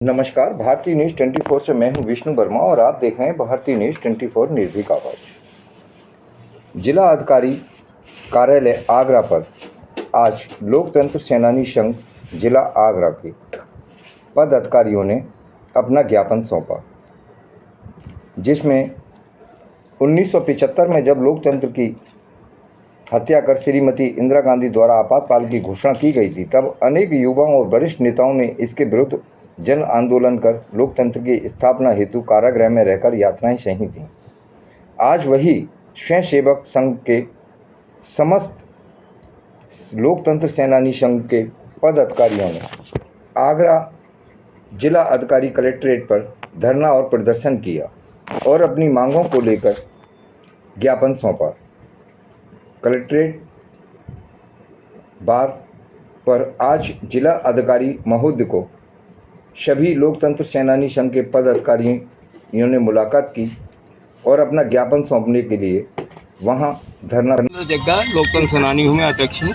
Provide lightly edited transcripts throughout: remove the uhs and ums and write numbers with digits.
नमस्कार, भारतीय न्यूज़ 24 से मैं हूं विष्णु वर्मा और आप देख रहे हैं भारतीय न्यूज़ 24 निर्भीक आवाज़। जिला अधिकारी कार्यालय आगरा पर आज लोकतंत्र सेनानी संघ जिला आगरा के पद अधिकारियों ने अपना ज्ञापन सौंपा, जिसमें 1975 में जब लोकतंत्र की हत्या कर श्रीमती इंदिरा गांधी द्वारा आपातकाल की घोषणा की गई थी, तब अनेक युवाओं और वरिष्ठ नेताओं ने इसके विरुद्ध जन आंदोलन कर लोकतंत्र की स्थापना हेतु कारागृह में रहकर यातनाएं सही थीं। आज वही स्वयंसेवक संघ के समस्त लोकतंत्र सेनानी संघ के पद अधिकारियों ने आगरा जिला अधिकारी कलेक्ट्रेट पर धरना और प्रदर्शन किया और अपनी मांगों को लेकर ज्ञापन सौंपा। कलेक्ट्रेट बार पर आज जिला अधिकारी महोदय को सभी लोकतंत्र सेनानी संघ के पद अधिकारियों ने मुलाकात की और अपना ज्ञापन सौंपने के लिए वहां धरना। जगह लोकतंत्र सेनानी हूँ, मैं अध्यक्ष हूँ।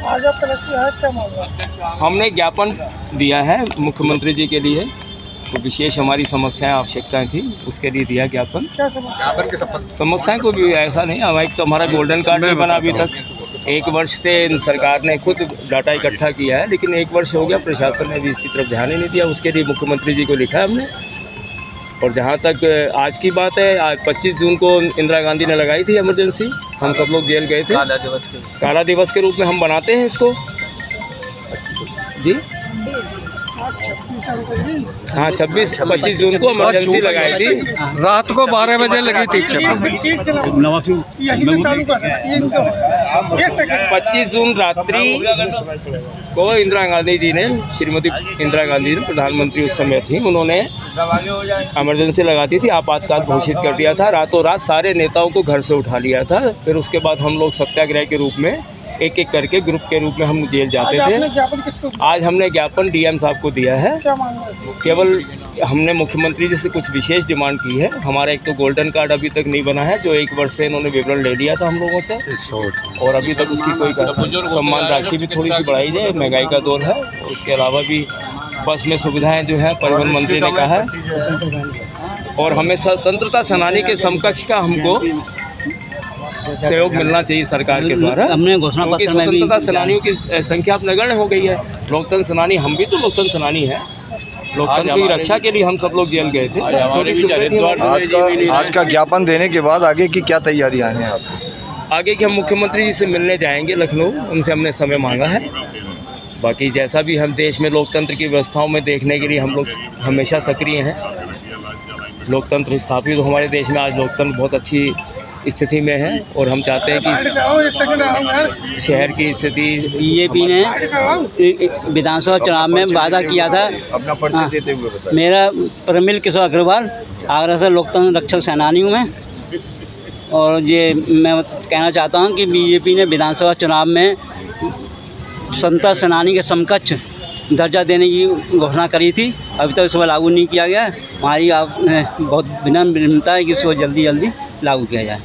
हमने ज्ञापन दिया है मुख्यमंत्री जी के लिए, तो विशेष हमारी समस्याएं आवश्यकताएं थी, उसके लिए दिया ज्ञापन। समस्याएं को भी ऐसा नहीं, हमारा तो हमारा गोल्डन कार्ड नहीं बना अभी तक। 1 वर्ष से सरकार ने खुद डाटा इकट्ठा किया है, लेकिन 1 वर्ष हो गया, प्रशासन ने भी इसकी तरफ ध्यान ही नहीं दिया। उसके लिए मुख्यमंत्री जी को लिखा है हमने। और जहाँ तक आज की बात है, आज 25 जून को इंदिरा गांधी ने लगाई थी इमरजेंसी, हम सब लोग जेल गए थे। काला दिवस के रूप में हम बनाते हैं इसको जी। हाँ, 25 जून को इमरजेंसी लगाई थी, रात को 12 बजे लगी थी। 25 जून रात्रि को इंदिरा गांधी जी ने, श्रीमती इंदिरा गांधी ने, प्रधानमंत्री उस समय थी, उन्होंने इमरजेंसी लगाती थी, आपातकाल घोषित कर दिया था। रातों रात सारे नेताओं को घर से उठा लिया था। फिर उसके बाद हम लोग सत्याग्रह के रूप में एक एक करके ग्रुप के रूप में हम जेल जाते थे। आज हमने ज्ञापन डीएम साहब को दिया है। केवल हमने मुख्यमंत्री जी से कुछ विशेष डिमांड की है। हमारा एक तो गोल्डन कार्ड अभी तक नहीं बना है, जो 1 वर्ष से इन्होंने विवरण ले लिया था हम लोगों से, और अभी तक उसकी कोई सम्मान राशि भी थोड़ी सी बढ़ाई जाए, महंगाई का दौर है। उसके अलावा भी बस में सुविधाएँ जो है परिवहन मंत्री ने कहा है, और हमें स्वतंत्रता सेनानी के समकक्ष का हमको सहयोग मिलना चाहिए सरकार के द्वारा। हमने घोषणा पत्र में भी स्वतंत्रता सेनानियों की संख्या अब नगण्य हो गई है। लोकतंत्र सेनानी, हम भी तो लोकतंत्र सेनानी हैं। लोकतंत्र की रक्षा के लिए हम सब लोग जेल गए थे। आज का ज्ञापन देने के बाद आगे की क्या तैयारियां हैं आपकी? आगे के हम मुख्यमंत्री जी से मिलने जाएंगे लखनऊ, उनसे हमने समय मांगा है। बाकी जैसा भी हम देश में लोकतंत्र की व्यवस्थाओं में देखने के लिए हम लोग हमेशा सक्रिय हैं। लोकतंत्र स्थापित हमारे देश में, आज लोकतंत्र बहुत अच्छी स्थिति में है, और हम चाहते हैं कि शहर की स्थिति। बीजेपी ने विधानसभा चुनाव में वादा किया था। अपना परिचय देते हुए बताइए। मेरा प्रमिल किशोर अग्रवाल, आगरा से लोकतंत्र रक्षक सेनानी हूँ मैं। और ये मैं कहना चाहता हूँ कि बीजेपी ने विधानसभा चुनाव में स्वतंत्रता सेनानी के समकक्ष दर्जा देने की घोषणा करी थी, अभी तक इसको लागू नहीं किया गया। हमारी आप बहुत विनम्रता है कि इसको जल्दी लागू किया जाए।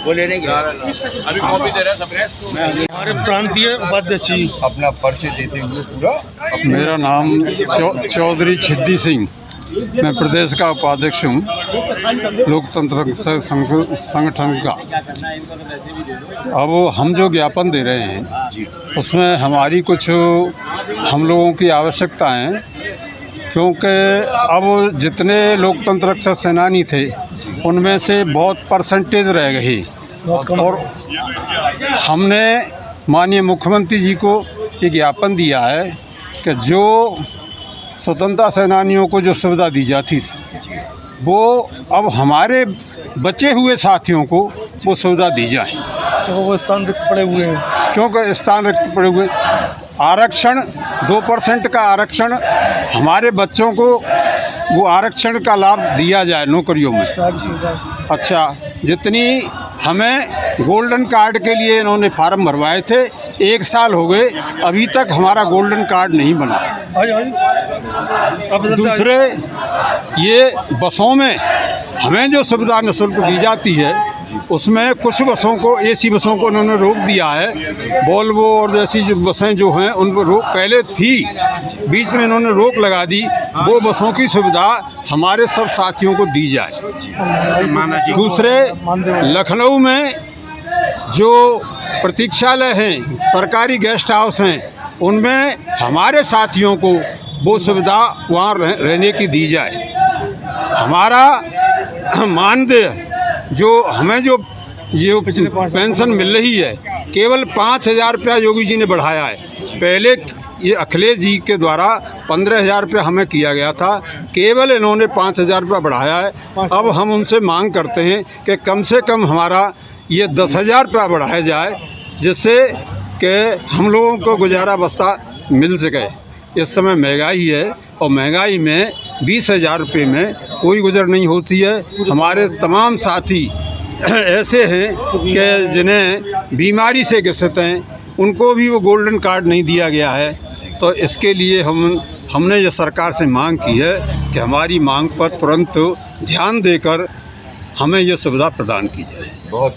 वो लेने के अभी कॉपी दे रहे हैं हमारे प्रांतीय उपाध्यक्ष जी। अपना परिचय देते हुए पूरा। मेरा नाम चौधरी छिद्दी सिंह, मैं प्रदेश का उपाध्यक्ष हूँ लोकतंत्र संगठन का। अब हम जो ज्ञापन दे रहे हैं उसमें हमारी कुछ हम लोगों की आवश्यकताएं, क्योंकि अब जितने लोकतंत्र रक्षक सेनानी थे उनमें से बहुत परसेंटेज रह गई, और हमने माननीय मुख्यमंत्री जी को ये ज्ञापन दिया है कि जो स्वतंत्रता सेनानियों को जो सुविधा दी जाती थी वो अब हमारे बचे हुए साथियों को वो सुविधा दी जाए। तो वो स्थान रिक्त पड़े हुए हैं, क्योंकि स्थान रिक्त पड़े हुए। आरक्षण 2% का आरक्षण हमारे बच्चों को वो आरक्षण का लाभ दिया जाए नौकरियों में। अच्छा, जितनी हमें गोल्डन कार्ड के लिए इन्होंने फार्म भरवाए थे, 1 साल हो गए, अभी तक हमारा गोल्डन कार्ड नहीं बना। दूसरे, ये बसों में हमें जो सुविधा निःशुल्क दी जाती है उसमें कुछ बसों को, एसी बसों को उन्होंने रोक दिया है। वोल्वो और जैसी जो बसें जो हैं उन पर रोक पहले थी, बीच में इन्होंने रोक लगा दी। वो बसों की सुविधा हमारे सब साथियों को दी जाए। दूसरे, लखनऊ में जो प्रतीक्षालय हैं, सरकारी गेस्ट हाउस हैं, उनमें हमारे साथियों को वो सुविधा वहाँ रहने की दी जाए। हमारा मानदेय जो हमें जो पेंशन मिल रही है, केवल 5,000 रुपया योगी जी ने बढ़ाया है। पहले ये अखिलेश जी के द्वारा 15,000 रुपया हमें किया गया था, केवल इन्होंने 5,000 रुपया बढ़ाया है। अब हम उनसे मांग करते हैं कि कम से कम हमारा ये 10,000 रुपया बढ़ाया जाए, जिससे कि हम लोगों को गुजारा बस्ता मिल सके। इस समय महंगाई है और महंगाई में 20,000 रुपये में कोई गुजर नहीं होती है। हमारे तमाम साथी ऐसे हैं कि जिन्हें बीमारी से ग्रसित हैं, उनको भी वो गोल्डन कार्ड नहीं दिया गया है। तो इसके लिए हमने ये सरकार से मांग की है कि हमारी मांग पर तुरंत ध्यान देकर हमें ये सुविधा प्रदान की जाए। बहुत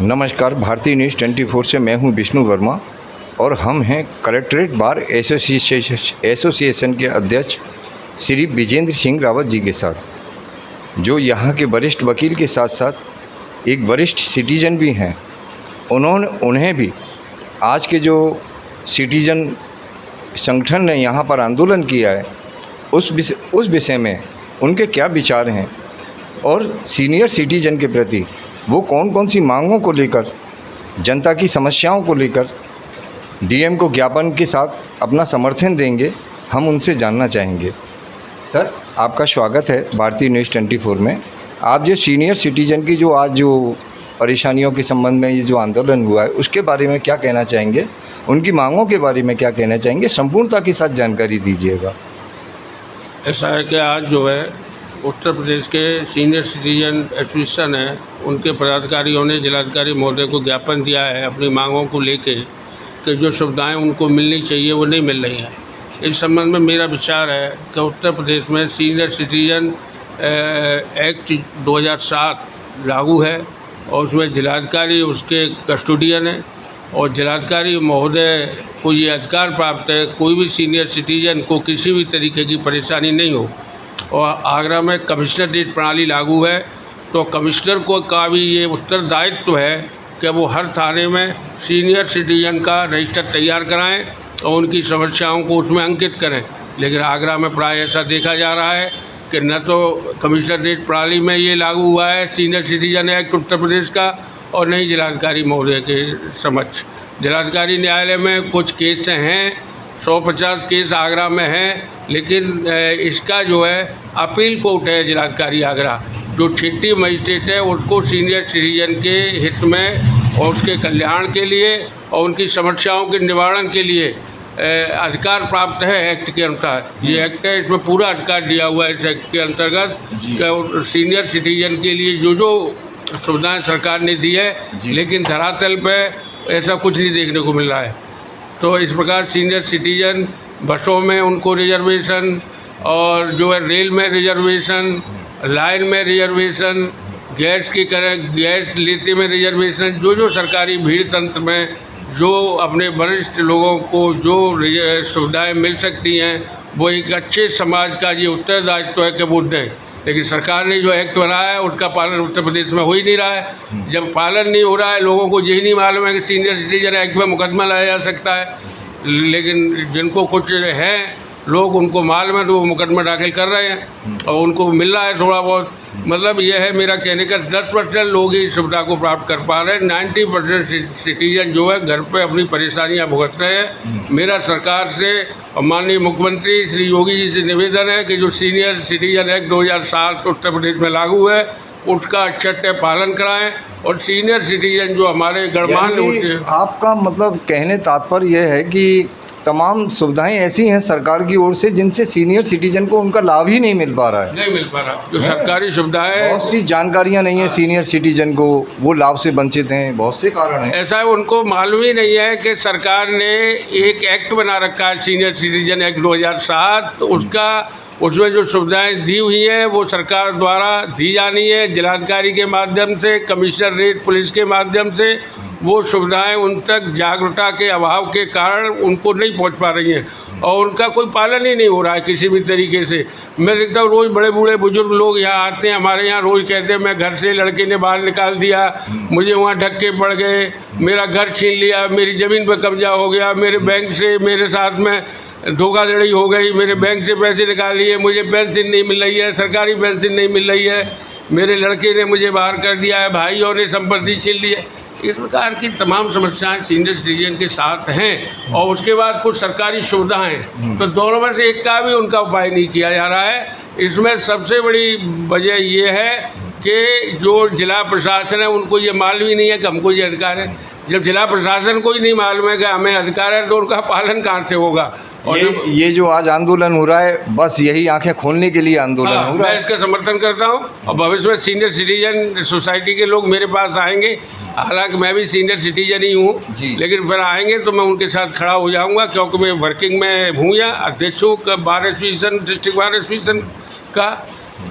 नमस्कार, भारतीय न्यूज़ 24 से मैं हूं विष्णु वर्मा और हम हैं कलेक्ट्रेट बार एसोसिएशन के अध्यक्ष श्री विजेंद्र सिंह रावत जी के साथ, जो यहाँ के वरिष्ठ वकील के साथ साथ एक वरिष्ठ सिटीजन भी हैं। उन्हें भी आज के जो सिटीजन संगठन ने यहाँ पर आंदोलन किया है उस विषय में उनके क्या विचार हैं और सीनियर सिटीजन के प्रति वो कौन कौन सी मांगों को लेकर, जनता की समस्याओं को लेकर डीएम को ज्ञापन के साथ अपना समर्थन देंगे, हम उनसे जानना चाहेंगे। सर, आपका स्वागत है भारतीय न्यूज़ 24 में। आप जो सीनियर सिटीजन की जो आज जो परेशानियों के संबंध में ये जो आंदोलन हुआ है उसके बारे में क्या कहना चाहेंगे, उनकी मांगों के बारे में क्या कहना चाहेंगे, संपूर्णता के साथ जानकारी दीजिएगा। ऐसा है कि आज जो है उत्तर प्रदेश के सीनियर सिटीजन एसोसिएशन है, उनके पदाधिकारियों ने जिलाधिकारी महोदय को ज्ञापन दिया है अपनी मांगों को लेके कि जो सुविधाएं उनको मिलनी चाहिए वो नहीं मिल रही हैं। इस संबंध में मेरा विचार है कि उत्तर प्रदेश में सीनियर सिटीजन एक्ट 2007 लागू है और उसमें जिलाधिकारी उसके कस्टोडियन है और जिलाधिकारी महोदय को ये अधिकार प्राप्त है कोई भी सीनियर सिटीजन को किसी भी तरीके की परेशानी नहीं हो। और आगरा में कमिश्नरेट प्रणाली लागू है, तो कमिश्नर को का भी ये उत्तरदायित्व है कि वो हर थाने में सीनियर सिटीजन का रजिस्टर तैयार कराएं और उनकी समस्याओं को उसमें अंकित करें। लेकिन आगरा में प्राय ऐसा देखा जा रहा है कि न तो कमिश्नरेट प्रणाली में ये लागू हुआ है senior citizen act Uttar Pradesh का और न ही जिलाधिकारी महोदय के समक्ष। जिलाधिकारी न्यायालय में कुछ केस हैं, 150 केस आगरा में हैं, लेकिन इसका जो है अपील कोर्ट है जिलाधिकारी आगरा, जो छठी मजिस्ट्रेट है उसको सीनियर सिटीजन के हित में और उसके कल्याण के लिए और उनकी समस्याओं के निवारण के लिए अधिकार प्राप्त है एक्ट के अनुसार। ये एक्ट है, इसमें पूरा अधिकार दिया हुआ है इस एक्ट के अंतर्गत कि सीनियर सिटीजन के लिए जो जो सुविधाएं सरकार ने दी है, लेकिन धरातल पे ऐसा कुछ नहीं देखने को मिल रहा है। तो इस प्रकार सीनियर सिटीजन बसों में उनको रिजर्वेशन और जो है रेल में रिजर्वेशन, लाइन में रिजर्वेशन, गैस लेते में रिजर्वेशन, जो जो सरकारी भीड़ तंत्र में जो अपने वरिष्ठ लोगों को जो सुविधाएं मिल सकती हैं वो एक अच्छे समाज का ये उत्तरदायित्व है कि वो दें। लेकिन सरकार ने जो एक्ट बनाया है उसका पालन उत्तर प्रदेश में हो ही नहीं रहा है। जब पालन नहीं हो रहा है, लोगों को यही नहीं मालूम है कि सीनियर सिटीजन एक्ट में मुकदमा लाया जा सकता है, लेकिन जिनको कुछ है लोग उनको मालूम है तो वो मुकदमा दाखिल कर रहे हैं और उनको मिल रहा है थोड़ा बहुत। मतलब यह है मेरा कहने का 10% लोग ही इस सुविधा को प्राप्त कर पा रहे हैं, 90% सिटीजन जो है घर पे अपनी परेशानियां भुगत रहे हैं। मेरा सरकार से और माननीय मुख्यमंत्री श्री योगी जी से निवेदन है कि जो senior citizen act 2007 Uttar Pradesh में लागू है उसका अच्छे पालन कराएं और सीनियर सिटीजन जो हमारे गणमान्य। आपका मतलब कहने तात्पर्य यह है कि तमाम सुविधाएं ऐसी हैं सरकार की ओर से जिनसे सीनियर सिटीजन को उनका लाभ ही नहीं मिल पा रहा है। नहीं मिल पा रहा, जो सरकारी सुविधाएं, बहुत सी जानकारियां नहीं है सीनियर सिटीजन को, वो लाभ से वंचित हैं, बहुत से कारण हैं। ऐसा है उनको मालूम ही नहीं है कि सरकार ने एक एक्ट बना रखा है सीनियर सिटीजन एक्ट 2007, तो उसका उसमें जो सुविधाएं दी हुई हैं वो सरकार द्वारा दी जानी है, जिलाधिकारी के माध्यम से, कमिश्नरेट पुलिस के माध्यम से। वो सुविधाएं उन तक जागरूकता के अभाव के कारण उनको नहीं पहुंच पा रही हैं और उनका कोई पालन ही नहीं हो रहा है किसी भी तरीके से। मैं देखता हूँ रोज़ बड़े बूढ़े बुजुर्ग लोग यहाँ आते हैं, हमारे यहाँ रोज़ कहते हैं मैं घर से लड़के ने बाहर निकाल दिया, मुझे वहाँ धक्के पड़ गए, मेरा घर छीन लिया, मेरी ज़मीन पर कब्जा हो गया, मेरे बैंक से मेरे साथ में धोखाधड़ी हो गई, मेरे बैंक से पैसे निकाल लिए, मुझे पेंशन नहीं मिल रही है, सरकारी पेंशन नहीं मिल रही है, मेरे लड़के ने मुझे बाहर कर दिया है, भाइयों ने संपत्ति छीन ली है। इस प्रकार की तमाम समस्याएं सीनियर सिटीजन के साथ हैं और उसके बाद कुछ सरकारी सुविधाएं, तो दोनों में से एक का भी उनका उपाय नहीं किया जा रहा है। इसमें सबसे बड़ी वजह ये है कि जो जिला प्रशासन है उनको ये मालूम ही नहीं है कि हमको ये अधिकार है। जब जिला प्रशासन को ही नहीं मालूम है कि हमें अधिकार है तो उनका पालन कहाँ से होगा। और ये जो आज आंदोलन हो रहा है, बस यही आंखें खोलने के लिए आंदोलन हो रहा मैं है। इसका समर्थन करता हूँ और भविष्य में सीनियर सिटीजन सोसाइटी के लोग मेरे पास आएंगे, हालांकि मैं भी सीनियर सिटीजन ही हूँ, लेकिन फिर आएंगे तो मैं उनके साथ खड़ा हो जाऊँगा, क्योंकि मैं वर्किंग में हूँ या अध्यक्ष हूँ bar association, district bar association का,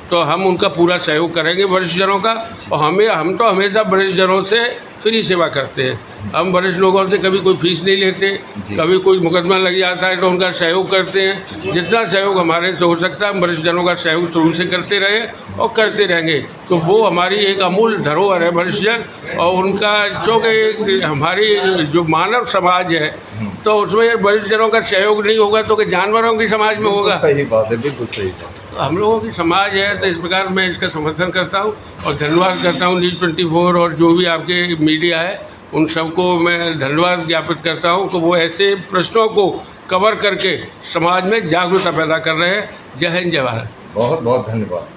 तो हम उनका पूरा सहयोग करेंगे वरिष्ठ जनों का। और हम तो हमेशा वरिष्ठ जनों से फ्री सेवा करते हैं। हम वरिष्ठ लोगों से कभी कोई फीस नहीं लेते, कभी कोई मुकदमा लग जाता है तो उनका सहयोग करते हैं। जितना सहयोग हमारे से हो सकता है हम वरिष्ठ जनों का सहयोग शुरू से करते रहे और करते रहेंगे। तो वो हमारी एक अमूल्य धरोहर है वरिष्ठ जन, और उनका चूँकि हमारी जो मानव समाज है तो उसमें वरिष्ठ जनों का सहयोग नहीं होगा तो कि जानवरों की समाज में होगा। सही बात है, बिल्कुल सही बात। तो हम लोगों की समाज है, तो इस प्रकार मैं इसका समर्थन करता हूँ और धन्यवाद करता हूँ न्यूज़ 24 और जो भी आपके मीडिया है उन सबको मैं धन्यवाद ज्ञापित करता हूँ कि वो ऐसे प्रश्नों को कवर करके समाज में जागरूकता पैदा कर रहे हैं। जय हिंद, जय भारत। बहुत बहुत धन्यवाद।